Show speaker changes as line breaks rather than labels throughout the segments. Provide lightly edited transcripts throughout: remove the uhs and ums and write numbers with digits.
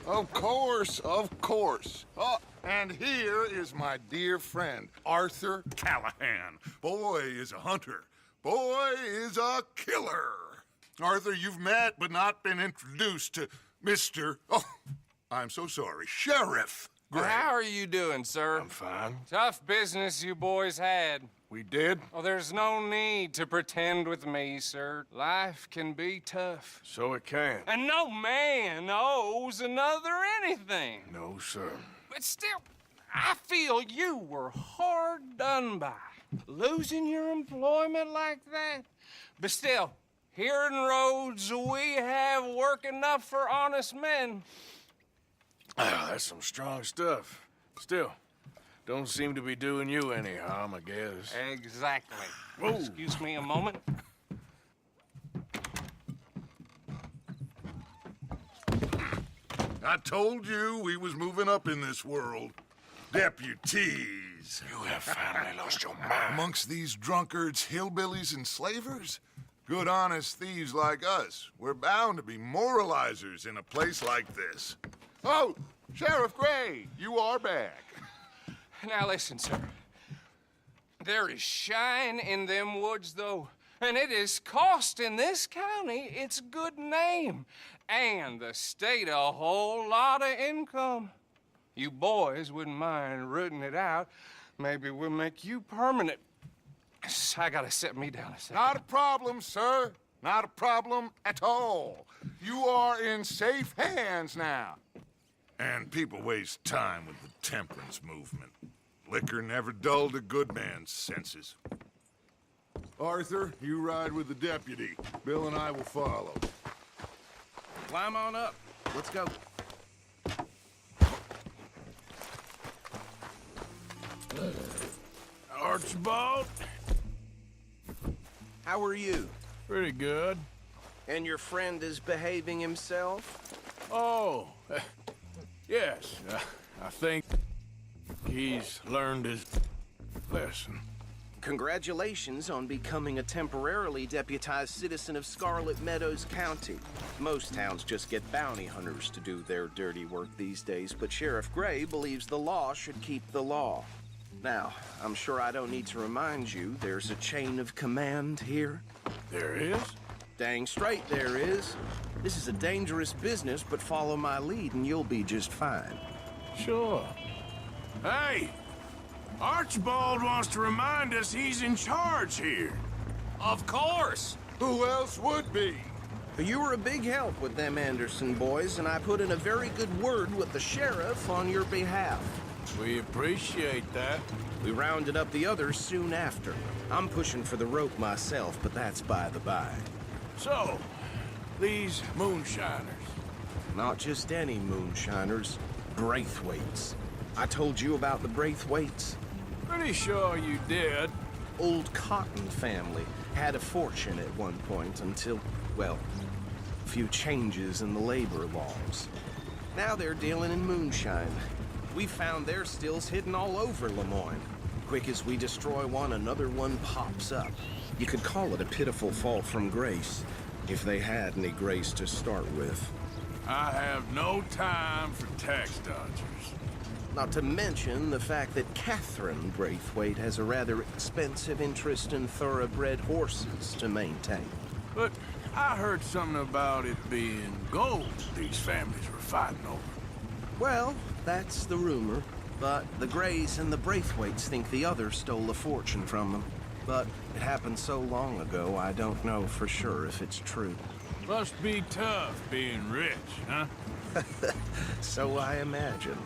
Of course, of course. Oh, and here is my dear friend, Arthur Callahan. Boy is a hunter. Boy is a killer. Arthur, you've met but not been introduced to Mr. Oh, I'm so sorry, Sheriff Gray.
How are you doing, sir?
I'm fine.
Tough business you boys had.
We did?
Oh, there's no need to pretend with me, sir. Life can be tough.
So it can.
And no man owes another anything.
No, sir.
But still, I feel you were hard done by. Losing your employment like that. But still, here in Rhodes, we have work enough for honest men.
Ah, that's some strong stuff. Still, don't seem to be doing you any harm, I guess.
Exactly.
Whoa.
Excuse me a moment.
I told you we was moving up in this world. Deputies.
You have finally lost your mind.
Amongst these drunkards, hillbillies, and slavers? Good, honest thieves like us. We're bound to be moralizers in a place like this. Oh, Sheriff Gray, you are back.
Now listen, sir. There is shine in them woods, though, and it is costing this county its good name and the state a whole lot of income. You boys wouldn't mind rooting it out. Maybe we'll make you permanent. I gotta sit me down a second.
Not a problem, sir. Not a problem at all. You are in safe hands now. And people waste time with the temperance movement. Liquor never dulled a good man's senses. Arthur, you ride with the deputy. Bill and I will follow.
Climb on up. Let's go.
Archibald?
How are you?
Pretty good.
And your friend is behaving himself?
Oh, yes. I think he's learned his lesson.
Congratulations on becoming a temporarily deputized citizen of Scarlet Meadows County. Most towns just get bounty hunters to do their dirty work these days, but Sheriff Gray believes the law should keep the law. Now, I'm sure I don't need to remind you there's a chain of command here.
There is?
Dang straight there is. This is a dangerous business, but follow my lead and you'll be just fine.
Sure. Hey! Archibald wants to remind us he's in charge here.
Of course.
Who else would be?
You were a big help with them Anderson boys, and I put in a very good word with the sheriff on your behalf.
We appreciate that.
We rounded up the others soon after. I'm pushing for the rope myself, but that's by the by.
So, these moonshiners.
Not just any moonshiners, Braithwaites. I told you about the Braithwaites?
Pretty sure you did.
Old Cotton family had a fortune at one point until, well, a few changes in the labor laws. Now they're dealing in moonshine. We found their stills hidden all over Lemoyne. Quick as we destroy one, another one pops up. You could call it a pitiful fall from grace, if they had any grace to start with.
I have no time for tax dodgers.
Not to mention the fact that Catherine Braithwaite has a rather expensive interest in thoroughbred horses to maintain.
But I heard something about it being gold these families were fighting over.
Well, that's the rumor. But the Grays and the Braithwaites think the other stole a fortune from them. But it happened so long ago, I don't know for sure if it's true.
Must be tough being rich, huh?
So I imagine.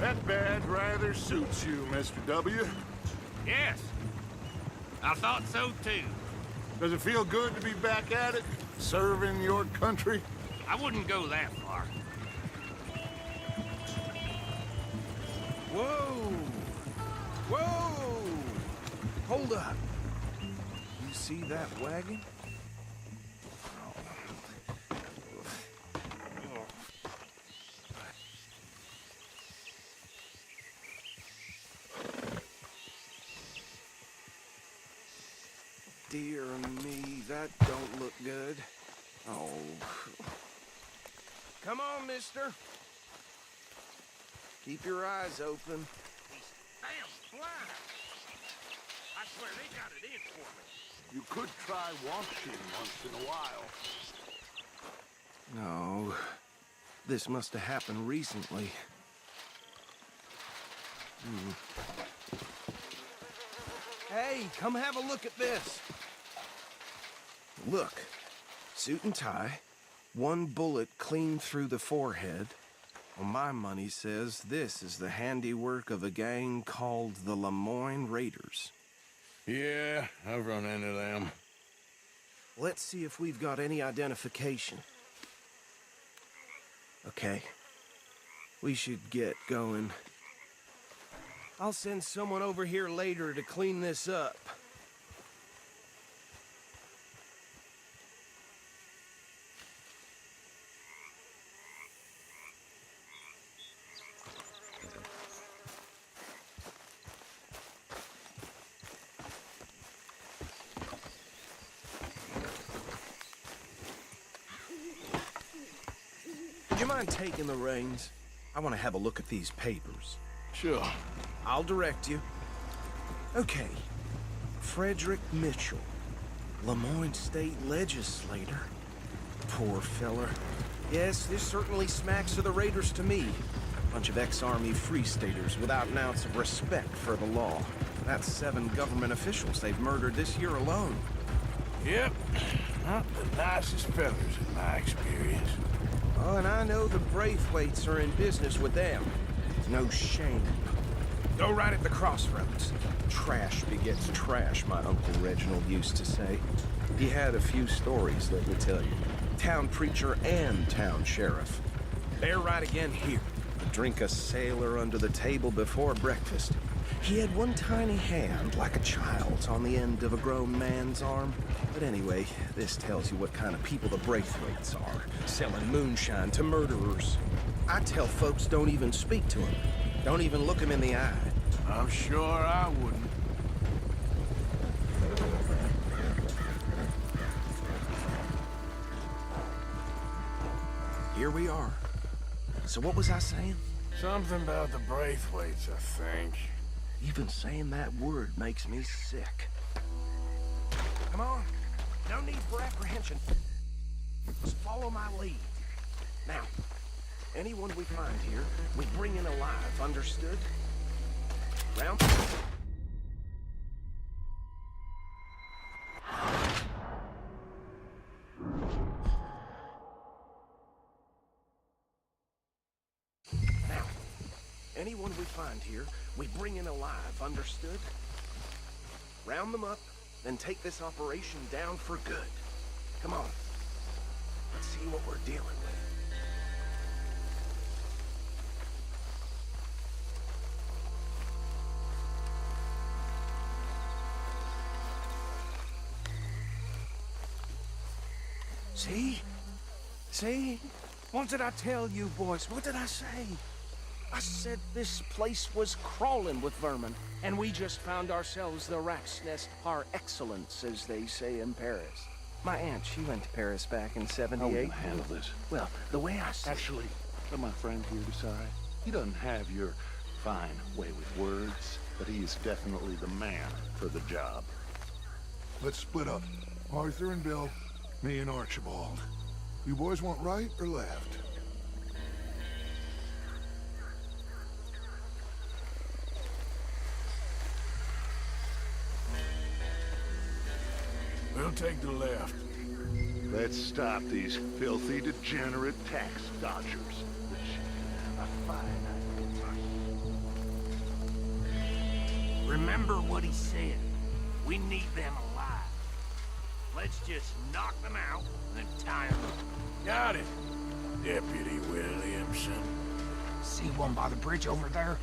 That badge rather suits you, Mr. W.
Yes.
I thought so too.
Does it feel good to be back at it, serving your country?
I wouldn't go that far.
Whoa! Whoa! Hold up. You see that wagon? Dear me, that don't look good. Oh. Come on, mister. Keep your eyes open.
Damn blind. I swear they got it in for me.
You could try washing once in a while.
No. This must have happened recently. Hey, come have a look at this. Look. Suit and tie. One bullet clean through the forehead. Well, my money says this is the handiwork of a gang called the Lemoyne Raiders.
Yeah, I've run into them.
Let's see if we've got any identification. Okay. We should get going. I'll send someone over here later to clean this up. Would you mind taking the reins? I want to have a look at these papers.
Sure.
I'll direct you. Okay. Frederick Mitchell, Lemoyne State Legislator. Poor feller. Yes, this certainly smacks of the Raiders to me. Bunch of ex-Army Free Staters without an ounce of respect for the law. That's 7 government officials they've murdered this year alone.
Yep. Not the nicest fellas in my experience.
Oh, and I know the Braithwaites are in business with them. No shame. Go right at the crossroads. Trash begets trash, my Uncle Reginald used to say. He had a few stories, let me tell you. Town preacher and town sheriff. They're right again here. Drink a sailor under the table before breakfast. He had one tiny hand, like a child's, on the end of a grown man's arm. But anyway, this tells you what kind of people the Braithwaites are. Selling moonshine to murderers. I tell folks don't even speak to him. Don't even look him in the eye.
I'm sure I wouldn't.
Here we are. So what was I saying?
Something about the Braithwaites, I think.
Even saying that word makes me sick. Come on. No need for apprehension. Just follow my lead. Now, anyone we find here, we bring in alive, understood? Round. Now, anyone we find here, we bring in alive, understood? Round them up, then take this operation down for good. Come on. Let's see what we're dealing with. See? See? What did I tell you, boys? What did I say? I said this place was crawling with vermin, and we just found ourselves the rat's nest par excellence, as they say in Paris. My aunt, she went to Paris back in '78.
How are we gonna handle this?
Well, the way I see
Actually, let my friend here decide. He doesn't have your fine way with words, but he is definitely the man for the job.
Let's split up. Arthur and Bill, me and Archibald. You boys want right or left?
We'll take the left.
Let's stop these filthy, degenerate tax dodgers. Which a fine idea.
Remember what he said. We need them alive. Let's just knock them out and tie them up.
Got it, Deputy Williamson.
See one by the bridge over there?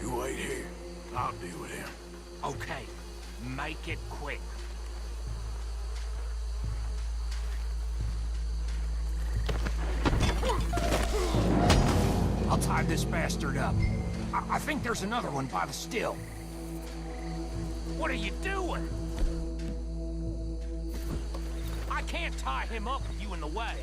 You wait here. I'll deal with him.
Okay, make it quick. I'll tie this bastard up. I think there's another one by the still. What are you doing? I can't tie him up with you in the way.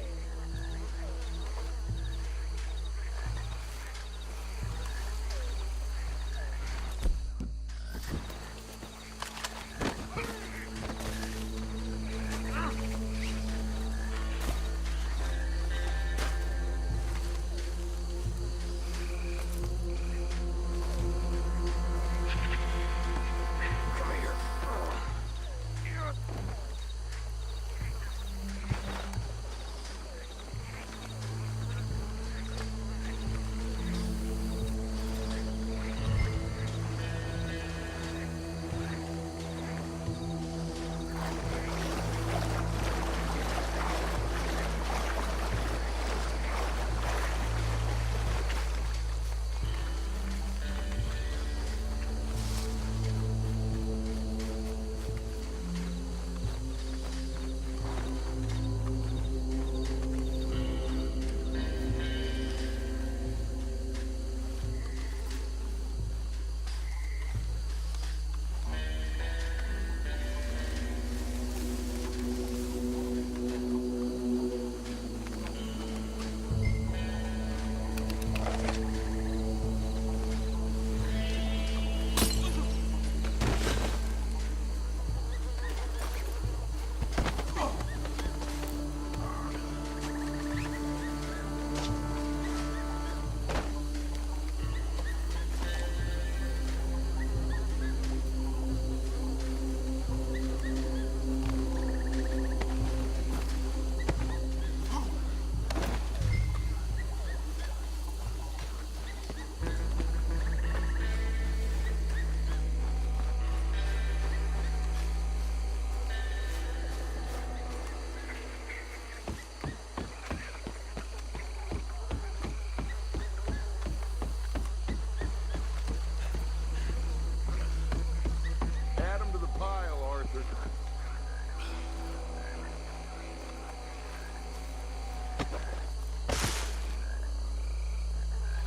Add 'em to the pile, Arthur.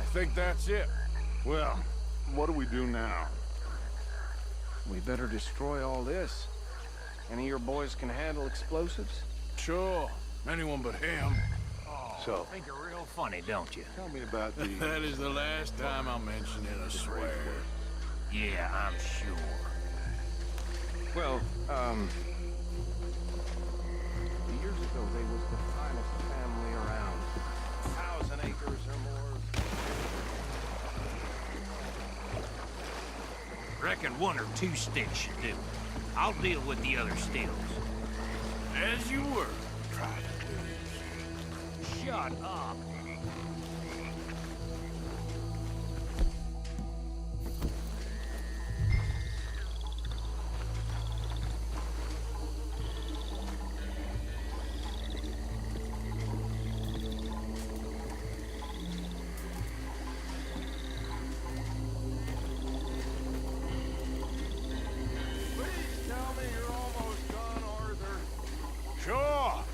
I think that's it.
Well, what do we do now?
We better destroy all this. Any of your boys can handle explosives?
Sure. Anyone but him.
So,
Think you're real funny, don't you?
tell me about the...
That is the last time I'll mention it, I swear.
Yeah, I'm sure.
Well, years ago they was the finest family around. 1,000 acres or more.
Reckon one or two sticks should do. I'll deal with the other stills.
As you were. Try to do.
Shut up.
Please tell me you're almost done, Arthur.
Sure.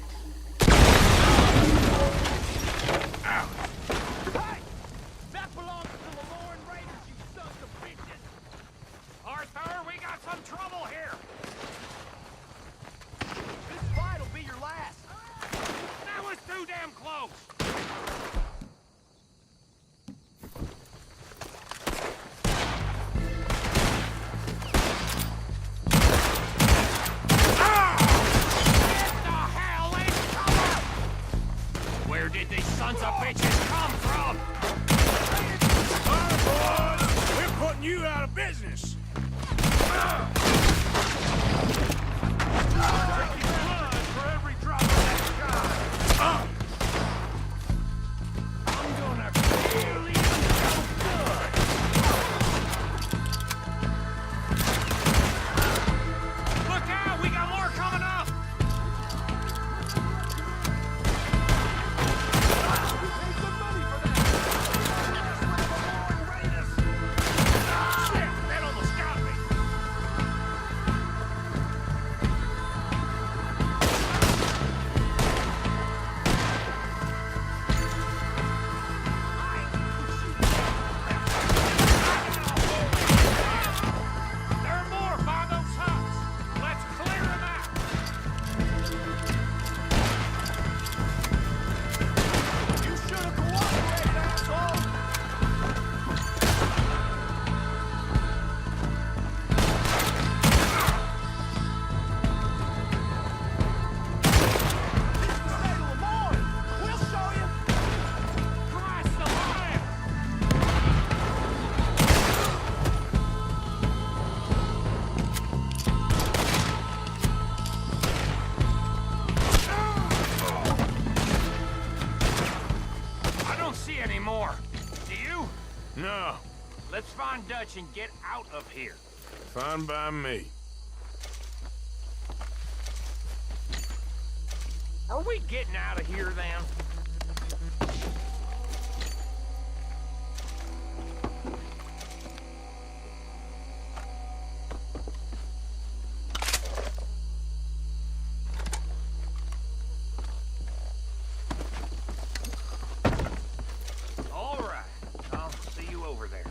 Dutch and get out of here.
Fine by me.
Are we getting out of here, then? All right. I'll see you over there.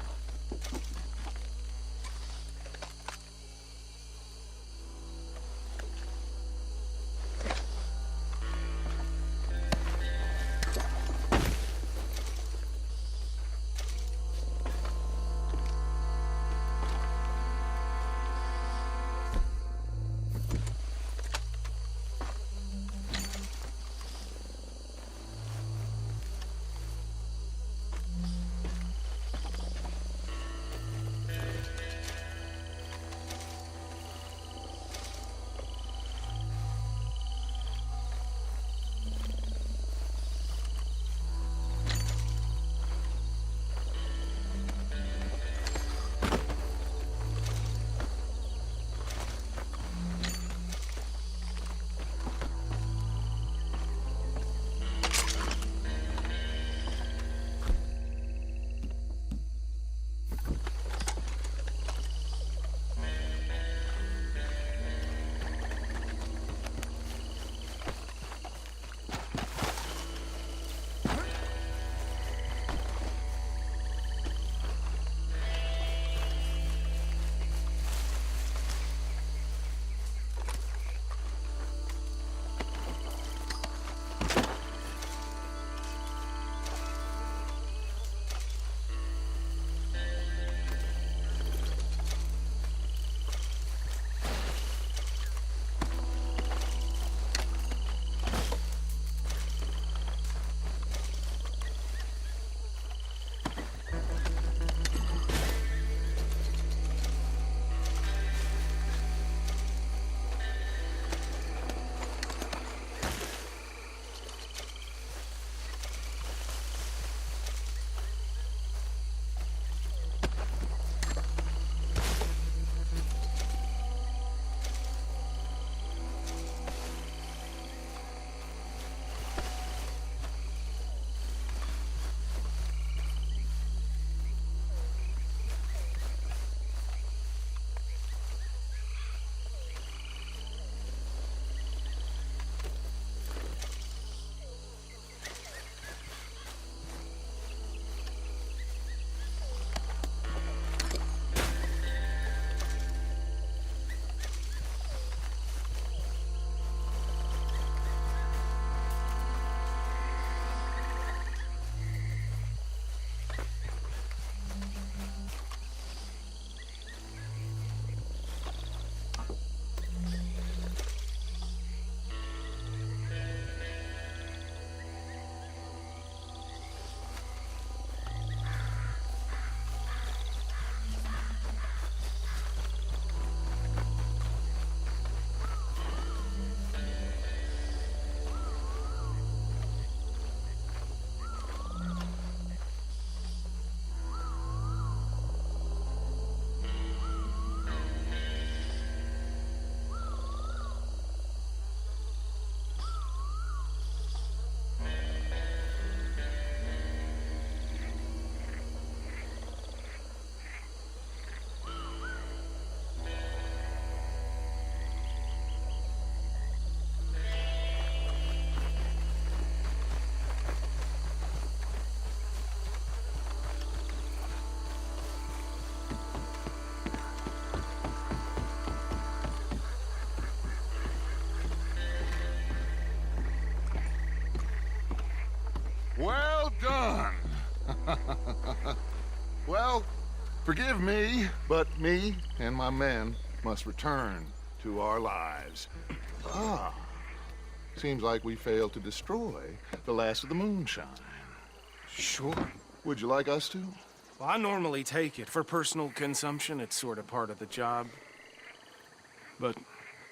Well done. Well, forgive me, but me and my men must return to our lives. Ah, seems like we failed to destroy the last of the moonshine.
Sure.
Would you like us to?
Well, I normally take it. For personal consumption, it's sort of part of the job. But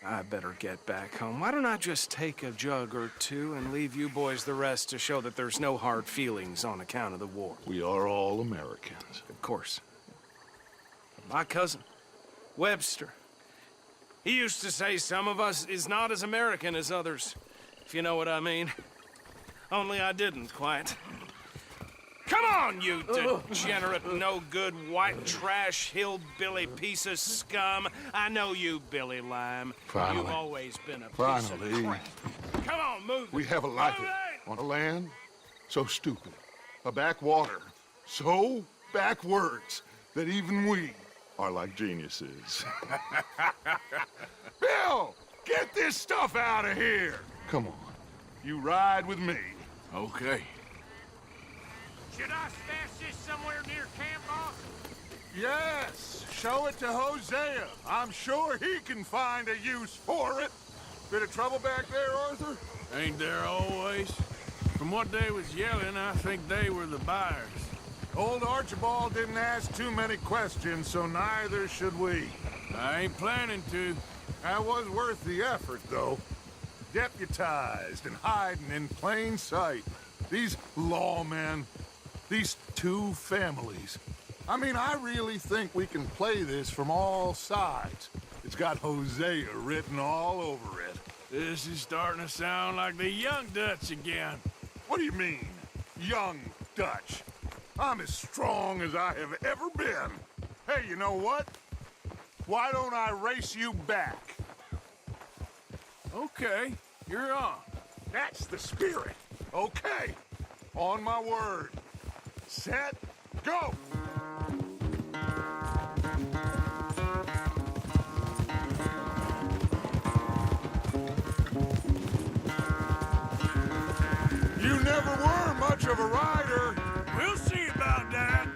I better get back home. Why don't I just take a jug or two and leave you boys the rest to show that there's no hard feelings on account of the war?
We are all Americans.
Of course.
My cousin, Webster. He used to say some of us is not as American as others, if you know what I mean. Only I didn't quite. Come on, you degenerate, no-good, white trash, hillbilly piece of scum. I know you, Billy Lime.
Finally.
You've always been a piece
Finally.
of crap. Come on, move
We
it.
have a life
Move it!
on a land so stupid, a backwater so backwards that even we are like geniuses. Bill, get this stuff out of here. Come on, you ride with me.
Okay.
Should I stash this somewhere near camp, boss?
Yes, show it to Hosea. I'm sure he can find a use for it. Bit of trouble back there, Arthur?
Ain't there always? From what they was yelling, I think they were the buyers.
Old Archibald didn't ask too many questions, so neither should we.
I ain't planning to.
That was worth the effort, though. Deputized and hiding in plain sight. These lawmen, these two families. I mean, I really think we can play this from all sides. It's got Hosea written all over it.
This is starting to sound like the Young Dutch again.
What do you mean, young Dutch? I'm as strong as I have ever been. Hey, you know what? Why don't I race you back?
Okay, you're on.
That's the spirit. Okay, on my word. Set, go! You never were much of a rider.
We'll see about that.